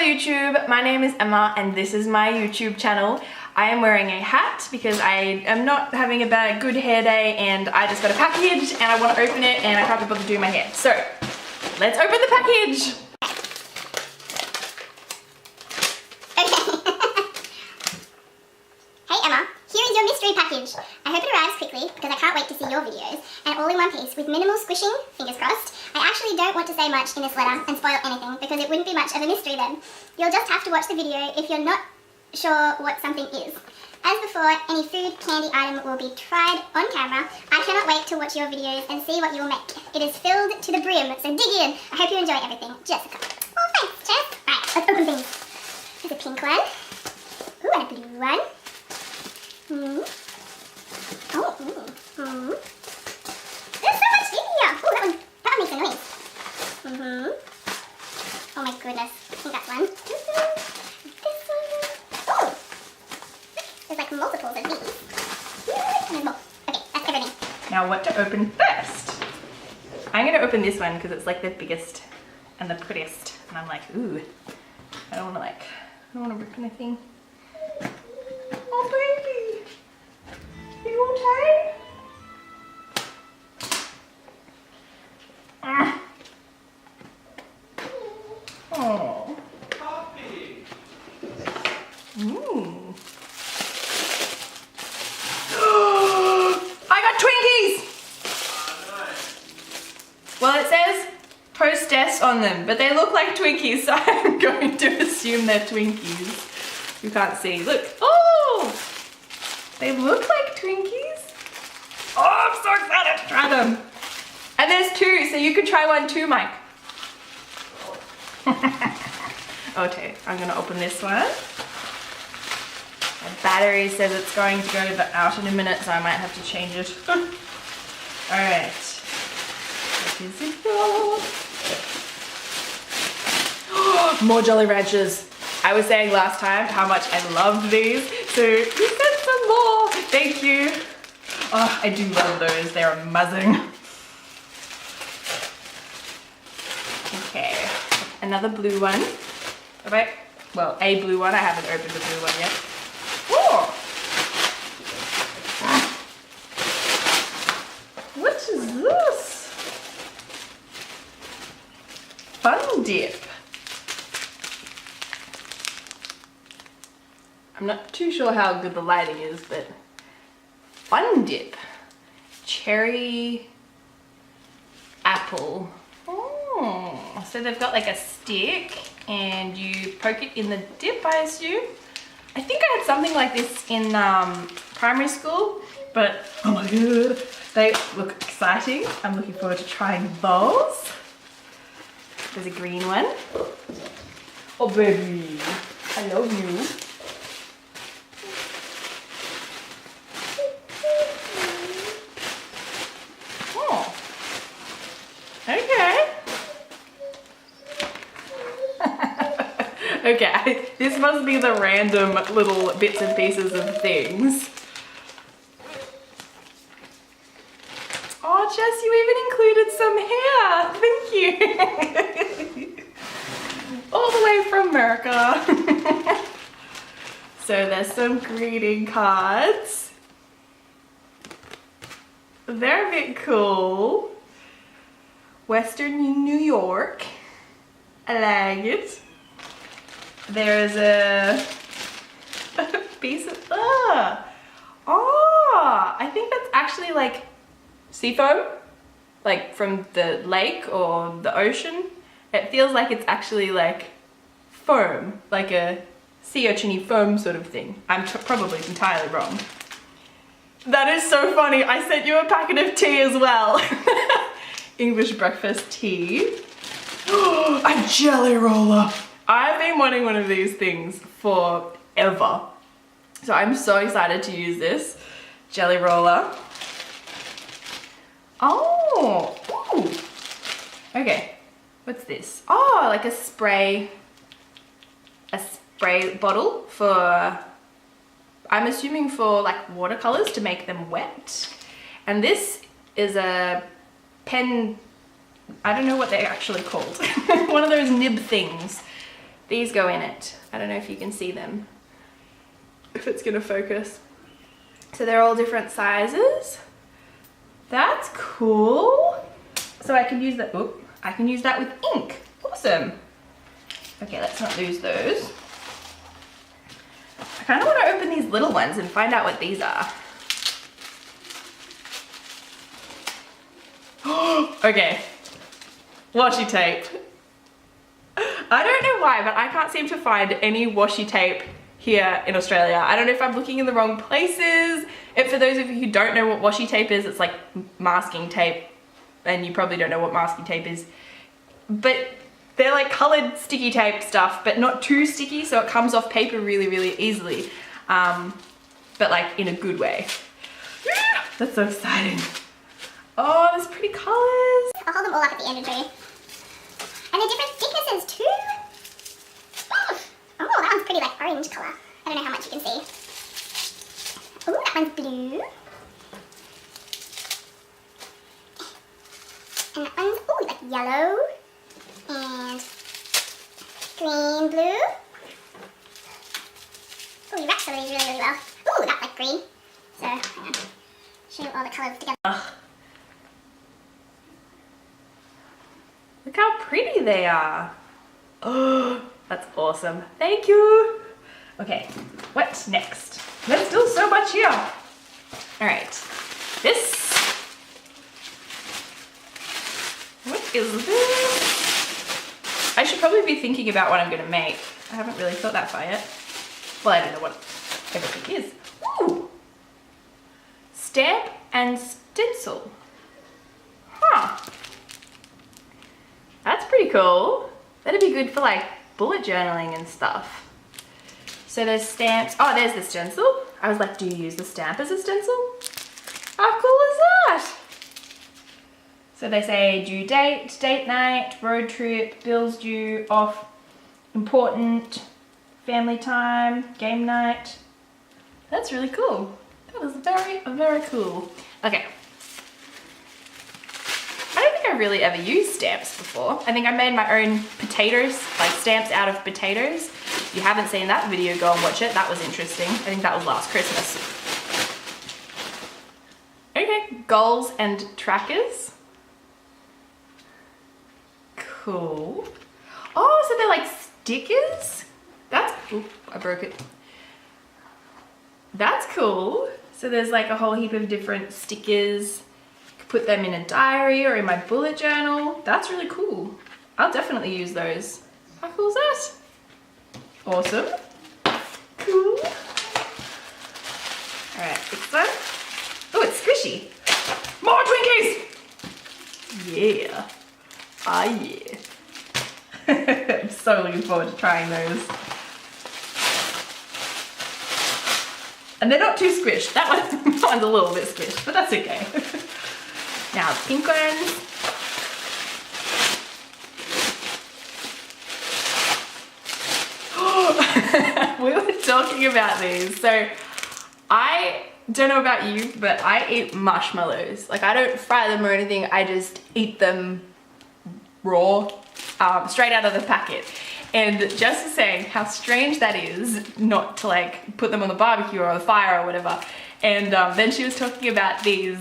YouTube, my name is Emma and this is my YouTube channel. I am wearing a hat because I am not having a good hair day and I just got a package and I want to open it and I can't be bothered doing my hair. So, let's open the package! Hey Emma, here is your mystery package. I hope it arrives quickly because I can't wait to see your videos and all in one piece with minimal squishing, fingers crossed. I actually don't want to say much in this letter and spoil anything because it wouldn't be much of a mystery then. You'll just have to watch the video if you're not sure what something is. As before, any food, candy item will be tried on camera. I cannot wait to watch your videos and see what you'll make. It is filled to the brim, so dig in. I hope you enjoy everything. Jessica. Oh, thanks, Jess. Right, let's open things. There's a pink one. Ooh, and a blue one. Oh, there's so much in here. Oh, that one makes a noise. Oh my goodness. I think that's one. This one. Oh, there's like multiples of these. And there's more. Okay, that's everything. Now what to open first? I'm going to open this one because it's like the biggest and the prettiest. And I'm like, ooh, I don't want to rip anything. Oh baby, are you okay? Oh. Coffee. Ooh. I got Twinkies! Oh, nice. Well, it says hostess on them, but they look like Twinkies, so I'm going to assume they're Twinkies. You can't see. Look. Oh! They look like Twinkies. Oh, I'm so excited to try them. And there's two, so you could try one too, Mike. Okay, I'm gonna open this one. My battery says it's going to go out in a minute, so I might have to change it. Alright. What is it for? More Jolly Ranchers. I was saying last time how much I loved these, so you sent some more. Thank you. Oh, I do love those. They're amazing. Okay, another blue one. Well, a blue one. I haven't opened the blue one yet. Oh! What is this? Fun dip. I'm not too sure how good the lighting is, but fun dip. Cherry apple. Oh, so they've got like a stick and you poke it in the dip, I assume. I think I had something like this in primary school, but oh my god, they look exciting. I'm looking forward to trying those. There's a green one. Oh baby, I love you. Oh, okay. Okay, this must be the random little bits and pieces of things. Oh, Jess, you even included some hair. Thank you. All the way from America. So there's some greeting cards. They're a bit cool. Western New York. I like it. There's a piece of, I think that's actually like seafoam, like from the lake or the ocean. It feels like it's actually like foam, like a sea urchin-y foam sort of thing. I'm probably entirely wrong. That is so funny. I sent you a packet of tea as well. English breakfast tea. A jelly roller. I've been wanting one of these things forever. So I'm so excited to use this jelly roller. Oh, ooh. Okay, what's this? Oh, like a spray bottle for, I'm assuming for like watercolors to make them wet. And this is a pen, I don't know what they're actually called. One of those nib things These go in it. I don't know if you can see them, if it's gonna focus. So they're all different sizes. That's cool. So I can use that, oop, I can use that with ink. Awesome. Okay, let's not lose those. I kind of want to open these little ones and find out what these are. Okay, washi tape. I don't know why, but I can't seem to find any washi tape here in Australia. I don't know if I'm looking in the wrong places. And for those of you who don't know what washi tape is, it's like masking tape, and you probably don't know what masking tape is. But they're like colored sticky tape stuff, but not too sticky, so it comes off paper really, really easily. But like in a good way. That's so exciting. Oh, there's pretty colors. I'll hold them all up at the end and show you. And they're different thicknesses too. Oh, that one's pretty like orange colour. I don't know how much you can see. Oh, that one's blue. And that one's, oh, like yellow. And green blue. Oh, you wrap some of these really, really well. Oh, that's like green. So, hang on. Show you all the colours together. Look how pretty they are. Oh, that's awesome. Thank you. Okay, what's next? There's still so much here. All right, this. What is this? I should probably be thinking about what I'm gonna make. I haven't really thought that far yet. Well, I don't know what everything is. Ooh! Stamp and stencil. Huh. That's pretty cool. That'd be good for like bullet journaling and stuff. So there's stamps. Oh, there's the stencil. I was like, do you use the stamp as a stencil? How cool is that? So they say due date, date night, road trip, bills due, off, important, family time, game night. That's really cool. That was very, very cool. Okay. I don't think I really ever used stamps before. I think I made my own potatoes, like stamps out of potatoes. If you haven't seen that video, go and watch it. That was interesting. I think that was last Christmas. Okay, goals and trackers. Cool. Oh, so they're like stickers? That's, oop, I broke it. That's cool. So there's like a whole heap of different stickers. Put them in a diary or in my bullet journal. That's really cool. I'll definitely use those. How cool is that? Awesome. Cool. All right, next one. Oh, it's squishy. More Twinkies! Yeah. Ah, yeah. I'm so looking forward to trying those. And they're not too squished. That one's a little bit squished, but that's okay. Now, pink ones. We were talking about these. So, I don't know about you, but I eat marshmallows. Like, I don't fry them or anything. I just eat them raw, straight out of the packet. And Jess was saying how strange that is not to like put them on the barbecue or the fire or whatever. And then she was talking about these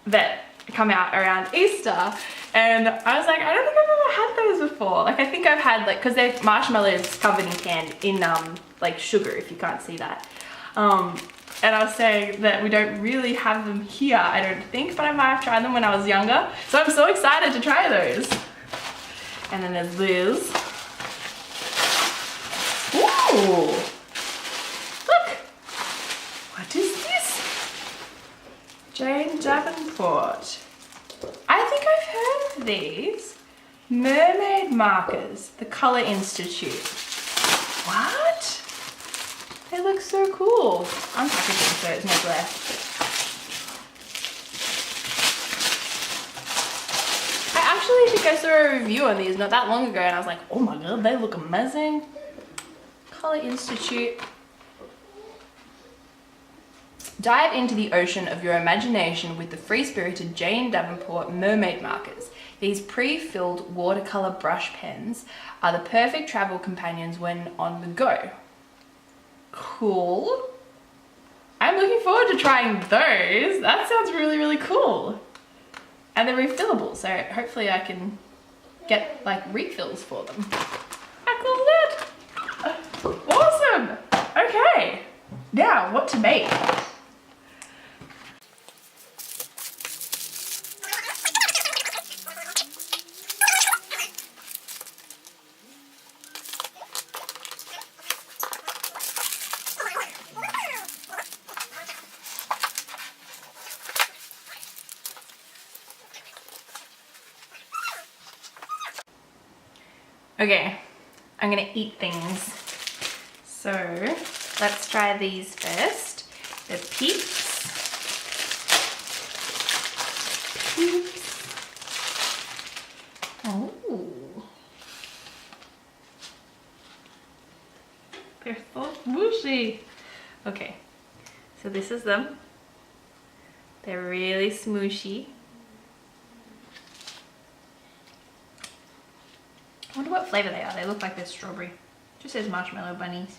that come out around Easter. And I was like, I don't think I've ever had those before. Like I think I've had like, cause they're marshmallows covered in like sugar, if you can't see that. And I was saying that we don't really have them here, I don't think, but I might have tried them when I was younger. So I'm so excited to try those. And then there's this. Ooh! Look! What is this? Jane Davenport. I think I've heard of these. Mermaid markers, the Colour Institute. What? They look so cool. I'm packaging so it's no glare. I actually think I saw a review on these not that long ago and I was like, oh my god, they look amazing. Colour Institute. Dive into the ocean of your imagination with the free-spirited Jane Davenport mermaid markers. These pre-filled watercolor brush pens are the perfect travel companions when on the go. Cool. I'm looking forward to trying those. That sounds really, really cool. And they're refillable, so hopefully I can get like refills for them. How cool is that? Awesome. Okay, now what to make? Okay, I'm gonna eat things. So let's try these first. The PITT. Oh, they're so smooshy. Okay, so this is them. They're really smooshy. I wonder what flavor they are. They look like they're strawberry. Just says marshmallow bunnies.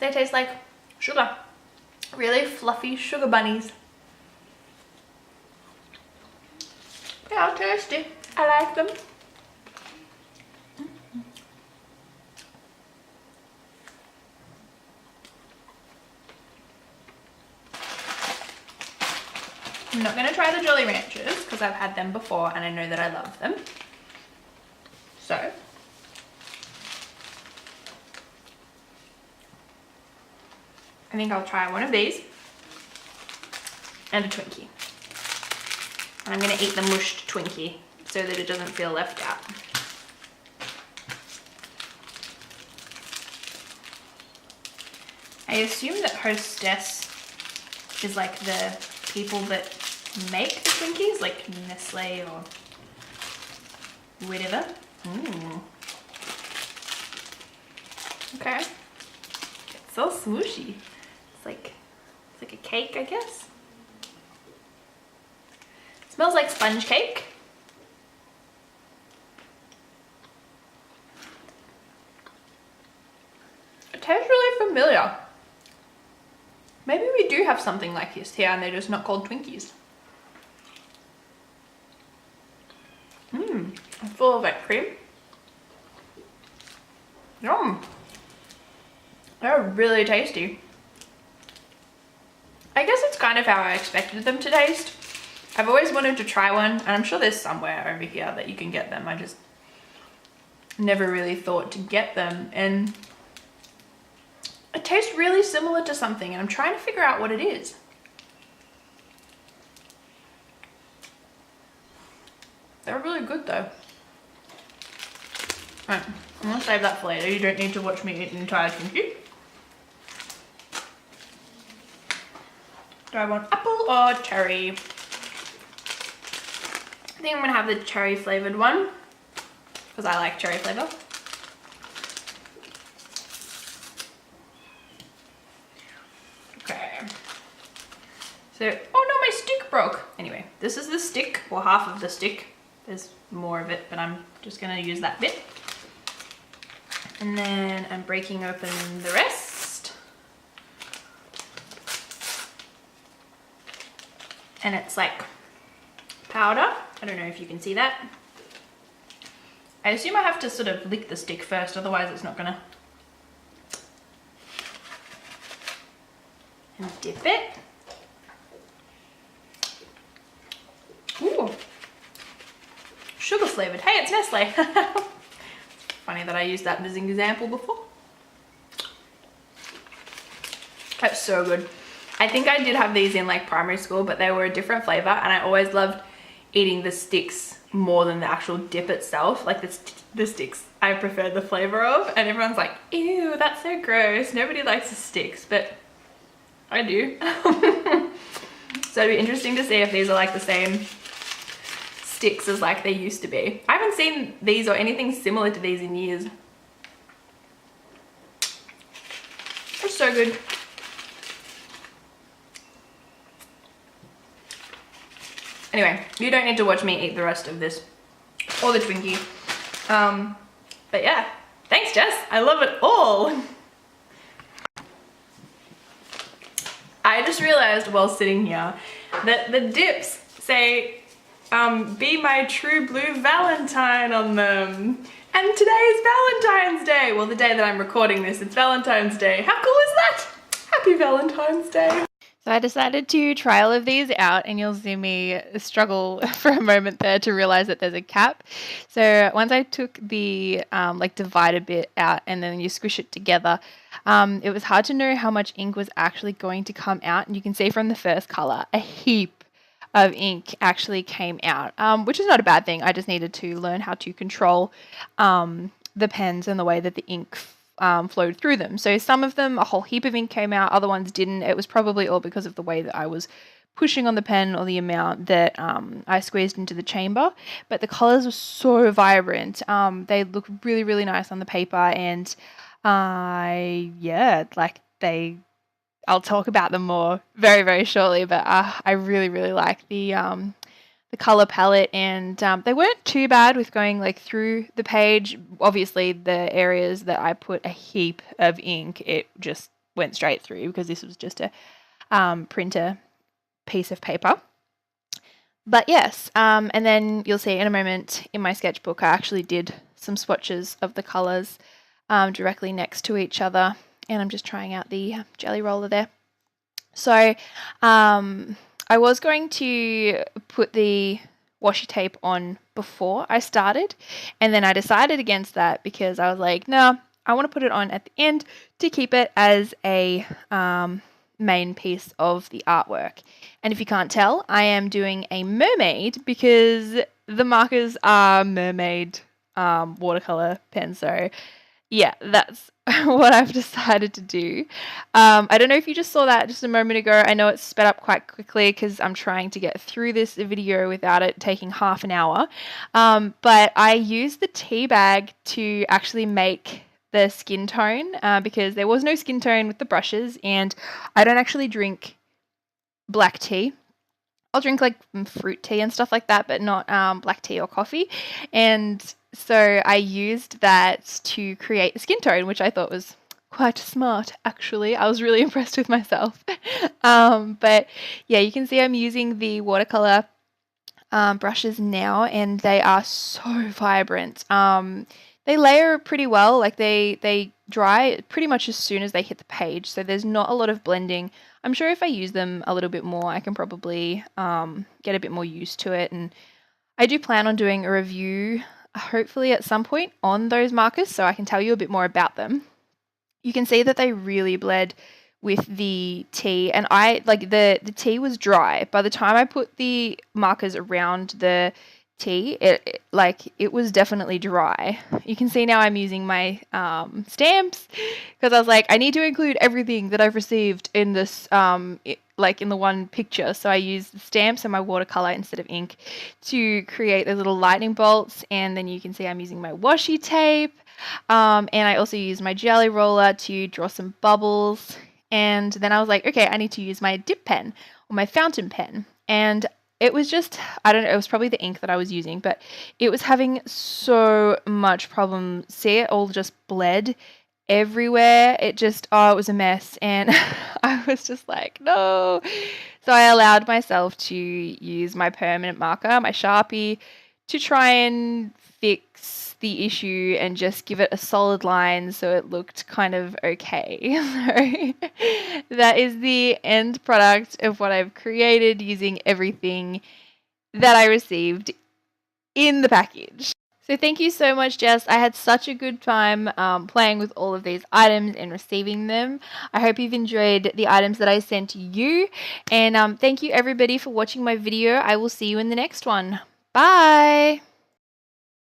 They taste like sugar. Really fluffy sugar bunnies. They are tasty. I like them. I'm not going to try the Jolly Ranchers because I've had them before and I know that I love them. So, I think I'll try one of these and a Twinkie. And I'm going to eat the mushed Twinkie so that it doesn't feel left out. I assume that Hostess is like the people that make the Twinkies, like Nestle or whatever. Okay. It's so smooshy. It's like a cake, I guess. It smells like sponge cake. It tastes really familiar. Maybe we do have something like this here and they're just not called Twinkies. It's full of like cream. Yum. They're really tasty. I guess it's kind of how I expected them to taste. I've always wanted to try one and I'm sure there's somewhere over here that you can get them. I just never really thought to get them, and it tastes really similar to something and I'm trying to figure out what it is. They're really good though. Right, I'm gonna save that for later. You don't need to watch me eat an entire Twinkie. Do I want apple or cherry? I think I'm gonna have the cherry flavored one because I like cherry flavor. Okay. So, oh no, my stick broke. Anyway, this is the stick, or half of the stick. There's more of it, but I'm just gonna use that bit. And then I'm breaking open the rest. And it's like powder. I don't know if you can see that. I assume I have to sort of lick the stick first, otherwise it's not gonna. And dip it. Ooh. Sugar flavored. Hey, it's Nestle. Funny that I used that as an example before. That's so good. I think I did have these in like primary school, but they were a different flavor and I always loved eating the sticks more than the actual dip itself. Like the sticks I prefer the flavor of, and everyone's like, ew, that's so gross. Nobody likes the sticks, but I do. So it'd be interesting to see if these are like the same sticks as like they used to be. I haven't seen these or anything similar to these in years. It's so good. Anyway, you don't need to watch me eat the rest of this or the Twinkie. But yeah, thanks Jess, I love it all. I just realized while sitting here that the dips say, be my true blue Valentine on them. And today is Valentine's Day. Well, the day that I'm recording this, it's Valentine's Day. How cool is that? Happy Valentine's Day. So I decided to try all of these out, and you'll see me struggle for a moment there to realize that there's a cap. So once I took the like divider bit out and then you squish it together, it was hard to know how much ink was actually going to come out. And you can see from the first color, a heap of ink actually came out, which is not a bad thing. I just needed to learn how to control the pens and the way that the ink flowed through them. So some of them, a whole heap of ink came out, other ones didn't. It was probably all because of the way that I was pushing on the pen or the amount that I squeezed into the chamber. But the colors were so vibrant. They look really, really nice on the paper, and yeah, like I'll talk about them more very, very shortly, but I really, really like the color palette, and they weren't too bad with going like through the page. Obviously the areas that I put a heap of ink, it just went straight through because this was just a printer piece of paper. But yes, and then you'll see in a moment in my sketchbook I actually did some swatches of the colors directly next to each other, and I'm just trying out the jelly roller there. So I was going to put the washi tape on before I started, and then I decided against that because I was like, no, I want to put it on at the end to keep it as a main piece of the artwork. And if you can't tell, I am doing a mermaid because the markers are Mermaid watercolor pens. So yeah, that's what I've decided to do. I don't know if you just saw that just a moment ago. I know it's sped up quite quickly because I'm trying to get through this video without it taking half an hour. But I used the tea bag to actually make the skin tone because there was no skin tone with the brushes, and I don't actually drink black tea. I'll drink like fruit tea and stuff like that, but not black tea or coffee. And so I used that to create the skin tone, which I thought was quite smart, actually. I was really impressed with myself. But yeah, you can see I'm using the watercolor brushes now, and they are so vibrant. They layer pretty well, like they dry pretty much as soon as they hit the page, so there's not a lot of blending. I'm sure if I use them a little bit more, I can probably get a bit more used to it. And I do plan on doing a review hopefully at some point on those markers so I can tell you a bit more about them. You can see that they really bled with the tea, and I like the tea was dry. By the time I put the markers around the tea, it was definitely dry. You can see now I'm using my stamps because I was like, I need to include everything that I've received in this like in the one picture. So I used the stamps and my watercolor instead of ink to create those little lightning bolts. And then you can see I'm using my washi tape, and I also used my jelly roller to draw some bubbles. And then I was like, okay, I need to use my dip pen or my fountain pen. And it was just, I don't know, it was probably the ink that I was using, but it was having so much problem. See, it all just bled everywhere. It just, oh, it was a mess. And I was just like, no. So I allowed myself to use my permanent marker, my Sharpie, to try and fix the issue and just give it a solid line so it looked kind of okay. So that is the end product of what I've created using everything that I received in the package. So thank you so much, Jess. I had such a good time playing with all of these items and receiving them. I hope you've enjoyed the items that I sent to you. And thank you everybody for watching my video. I will see you in the next one. Bye!